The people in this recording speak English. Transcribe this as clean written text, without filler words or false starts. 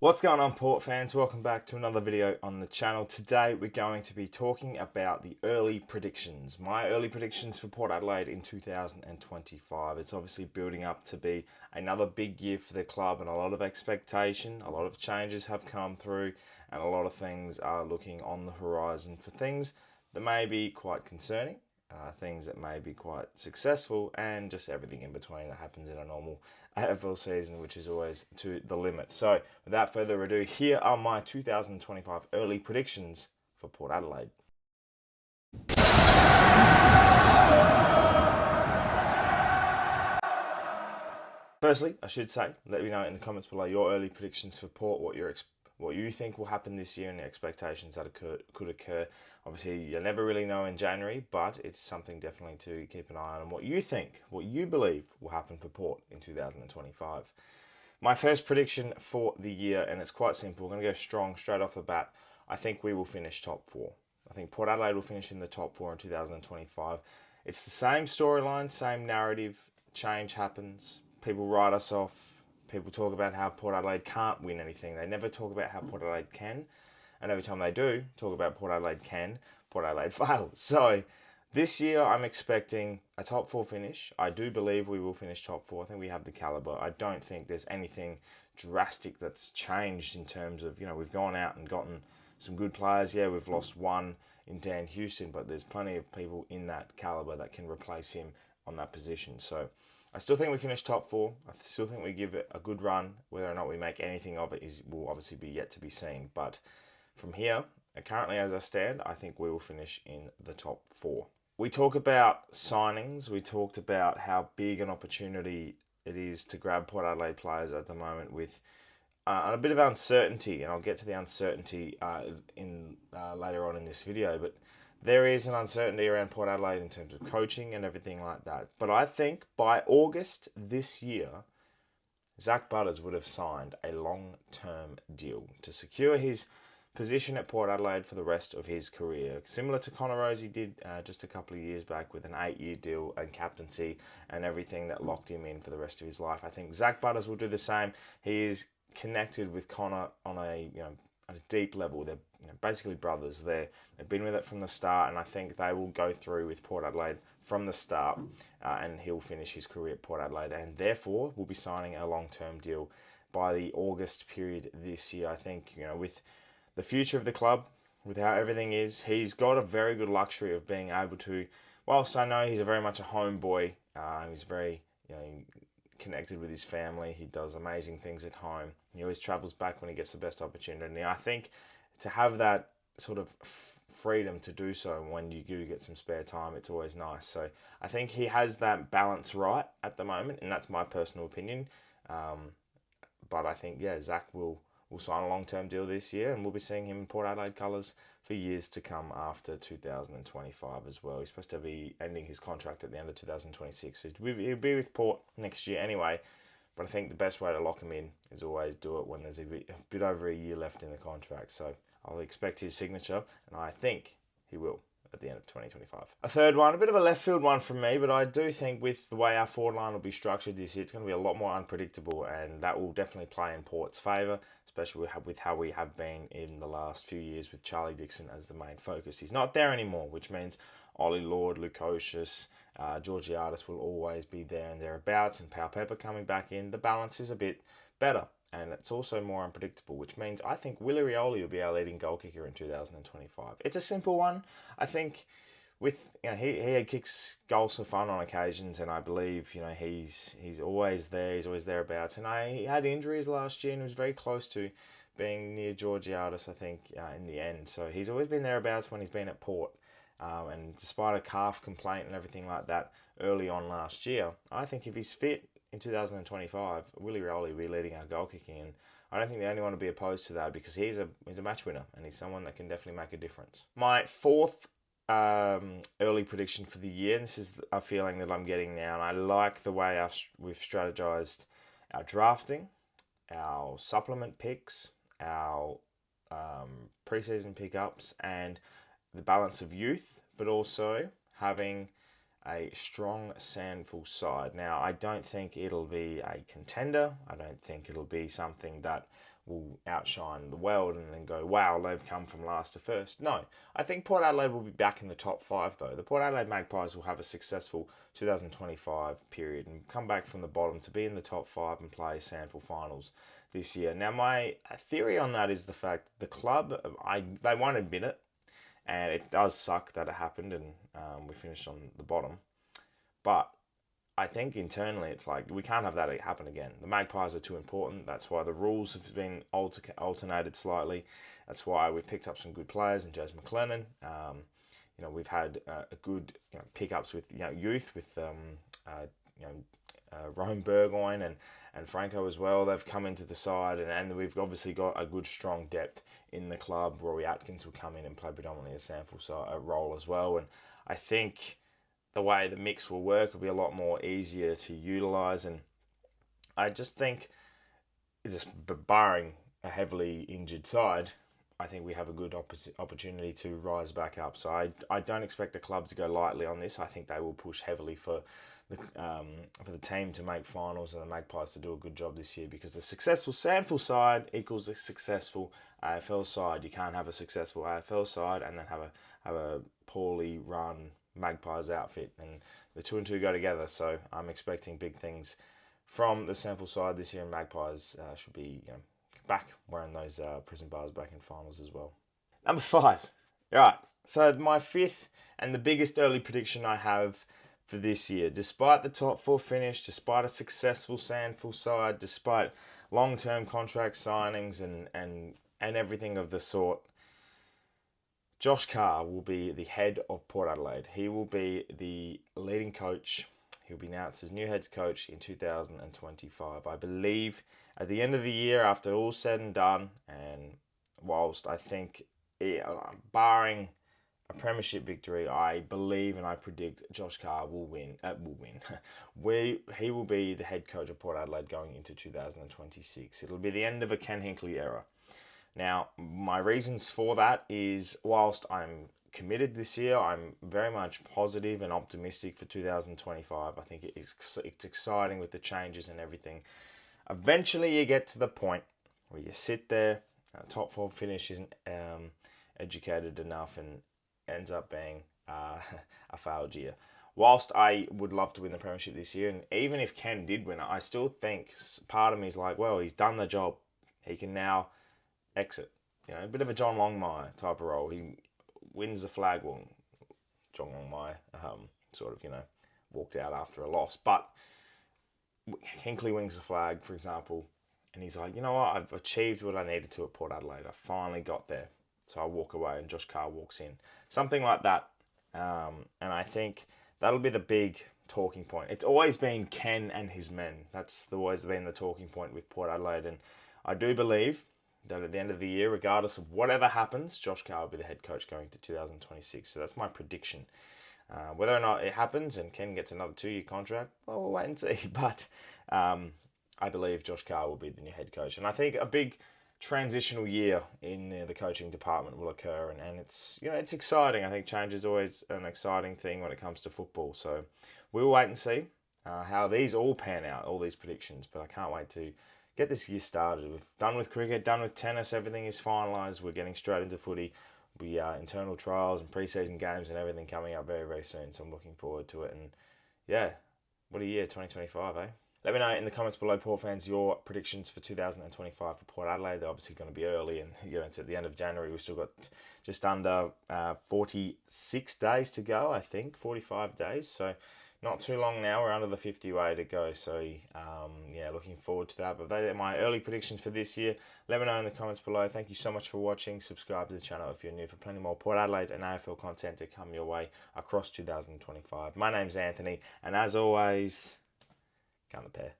What's going on, Port fans? Welcome back to another video on the channel. Today we're going to be talking about the early predictions. My early predictions for Port Adelaide in 2025. It's obviously building up to be another big year for the club and a lot of expectation. A lot of changes have come through and a lot of things are looking on the horizon for things that may be quite concerning. Things that may be quite successful, and just everything in between that happens in a normal AFL season, which is always to the limit. So, without further ado, here are my 2025 early predictions for Port Adelaide. Firstly, I should say, let me know in the comments below your early predictions for Port, what you think will happen this year and the expectations that could occur. Obviously, you never really know in January, but it's something definitely to keep an eye on. What you think, what you believe will happen for Port in 2025. My first prediction for the year, and it's quite simple. We're going to go strong straight off the bat. I think we will finish top four. I think Port Adelaide will finish in the top four in 2025. It's the same storyline, same narrative. Change happens. People write us off. People talk about how Port Adelaide can't win anything. They never talk about how Port Adelaide can. And every time they do talk about Port Adelaide can, Port Adelaide fails. So this year I'm expecting a top four finish. I do believe we will finish top four. I think we have the calibre. I don't think there's anything drastic that's changed in terms of, we've gone out and gotten some good players. Yeah, we've lost one in Dan Houston, but there's plenty of people in that calibre that can replace him on that position. So I still think we finish top four. I still think we give it a good run. Whether or not we make anything of it will obviously be yet to be seen. But from here, currently as I stand, I think we will finish in the top four. We talk about signings. We talked about how big an opportunity it is to grab Port Adelaide players at the moment with a bit of uncertainty, and I'll get to the uncertainty later on in this video. But there is an uncertainty around Port Adelaide in terms of coaching and everything like that. But I think by August this year, Zack Butters would have signed a long-term deal to secure his position at Port Adelaide for the rest of his career. Similar to Connor Rozee did just a couple of years back with an 8-year deal and captaincy and everything that locked him in for the rest of his life. I think Zack Butters will do the same. He is connected with Connor on a at a deep level. They're basically brothers. They've been with it from the start, and I think they will go through with Port Adelaide from the start, and he'll finish his career at Port Adelaide, and therefore will be signing a long-term deal by the August period this year. I think with the future of the club, with how everything is, he's got a very good luxury of being able to. Whilst I know he's very much a homeboy, he's very connected with his family. He does amazing things at home. He always travels back when he gets the best opportunity. I think to have that sort of freedom to do so when you do get some spare time, it's always nice. So I think he has that balance right at the moment, and that's my personal opinion. But I think, Zack will sign a long-term deal this year, and we'll be seeing him in Port Adelaide colours for years to come after 2025 as well. He's supposed to be ending his contract at the end of 2026. So he'll be with Port next year anyway. But I think the best way to lock him in is always do it when there's a bit over a year left in the contract. So I'll expect his signature, and I think he will at the end of 2025. A third one, a bit of a left field one from me, but I do think with the way our forward line will be structured this year, it's going to be a lot more unpredictable, and that will definitely play in Port's favour, especially with how we have been in the last few years with Charlie Dixon as the main focus. He's not there anymore, which means Ollie Lord, Lukosius, Georgiadis will always be there and thereabouts, and Pau Pepper coming back in. The balance is a bit better, and it's also more unpredictable, which means I think Willie Rioli will be our leading goal kicker in 2025. It's a simple one. I think with he kicks goals for fun on occasions, and I believe he's always there. He's always thereabouts, and he had injuries last year and was very close to being near Georgiadis, I think, in the end. So he's always been thereabouts when he's been at Port. And despite a calf complaint and everything like that early on last year, I think if he's fit in 2025, Willie Rioli will be leading our goal kicking, and I don't think the only one to be opposed to that, because he's a match winner and he's someone that can definitely make a difference. My fourth early prediction for the year, and this is a feeling that I'm getting now, and I like the way we've strategized our drafting, our supplement picks, our preseason pickups, and the balance of youth, but also having a strong Sandful side. Now, I don't think it'll be a contender. I don't think it'll be something that will outshine the world and then go, wow, they've come from last to first. No, I think Port Adelaide will be back in the top 5 though. The Port Adelaide Magpies will have a successful 2025 period and come back from the bottom to be in the top 5 and play SANFL finals this year. Now, my theory on that is the fact the club, they won't admit it, and it does suck that it happened and we finished on the bottom. But I think internally it's like we can't have that happen again. The Magpies are too important. That's why the rules have been alternated slightly. That's why we picked up some good players in Jez McLennan. We've had a good pickups with youth with Rome Burgoyne and Franco as well. They've come into the side, and we've obviously got a good strong depth in the club. Rory Atkins will come in and play predominantly a SANFL role as well, and I think the way the mix will work will be a lot more easier to utilise, and I just think, just barring a heavily injured side, I think we have a good opportunity to rise back up. So I don't expect the club to go lightly on this. I think they will push heavily for the team to make finals and the Magpies to do a good job this year, because the successful SANFL side equals a successful AFL side. You can't have a successful AFL side and then have a poorly run Magpies outfit, and the 2 and 2 go together. So I'm expecting big things from the SANFL side this year, and Magpies should be back wearing those prison bars back in finals as well. Number 5. Right, so my 5th and the biggest early prediction I have for this year, despite the top 4 finish, despite a successful SANFL side, despite long-term contract signings and everything of the sort, Josh Carr will be the head of Port Adelaide. He will be the leading coach. He'll be announced as new head coach in 2025. I believe at the end of the year, after all said and done, and whilst I think, barring a premiership victory, I believe and I predict Josh Carr will win. He will be the head coach of Port Adelaide going into 2026. It'll be the end of a Ken Hinkley era. Now, my reasons for that is, whilst I'm committed this year, I'm very much positive and optimistic for 2025. I think it's exciting with the changes and everything. Eventually, you get to the point where you sit there, top 4 finish isn't educated enough and ends up being a failed year. Whilst I would love to win the premiership this year, and even if Ken did win it, I still think part of me is like, well, he's done the job. He can now exit. A bit of a John Longmire type of role. He wins the flag. Well, John Longmire walked out after a loss. But Hinkley wins the flag, for example, and he's like, you know what, I've achieved what I needed to at Port Adelaide. I finally got there. So I walk away and Josh Carr walks in. Something like that. And I think that'll be the big talking point. It's always been Ken and his men. That's always been the talking point with Port Adelaide. And I do believe that at the end of the year, regardless of whatever happens, Josh Carr will be the head coach going to 2026. So that's my prediction. Whether or not it happens and Ken gets another 2-year contract, well, we'll wait and see. But I believe Josh Carr will be the new head coach. And I think a big transitional year in the coaching department will occur. And it's it's exciting. I think change is always an exciting thing when it comes to football. So we'll wait and see how these all pan out, all these predictions. But I can't wait to get this year started. We've done with cricket, done with tennis, everything is finalised. We're getting straight into footy. We internal trials and pre-season games and everything coming up very, very soon. So I'm looking forward to it. And yeah, what a year, 2025, eh? Let me know in the comments below, Port fans, your predictions for 2025 for Port Adelaide. They're obviously going to be early, and it's at the end of January. We've still got just under 46 days to go, I think, 45 days. So not too long now. We're under the 50 way to go. So looking forward to that. But they are my early predictions for this year. Let me know in the comments below. Thank you so much for watching. Subscribe to the channel if you're new for plenty more Port Adelaide and AFL content to come your way across 2025. My name's Anthony, and as always, come the pair.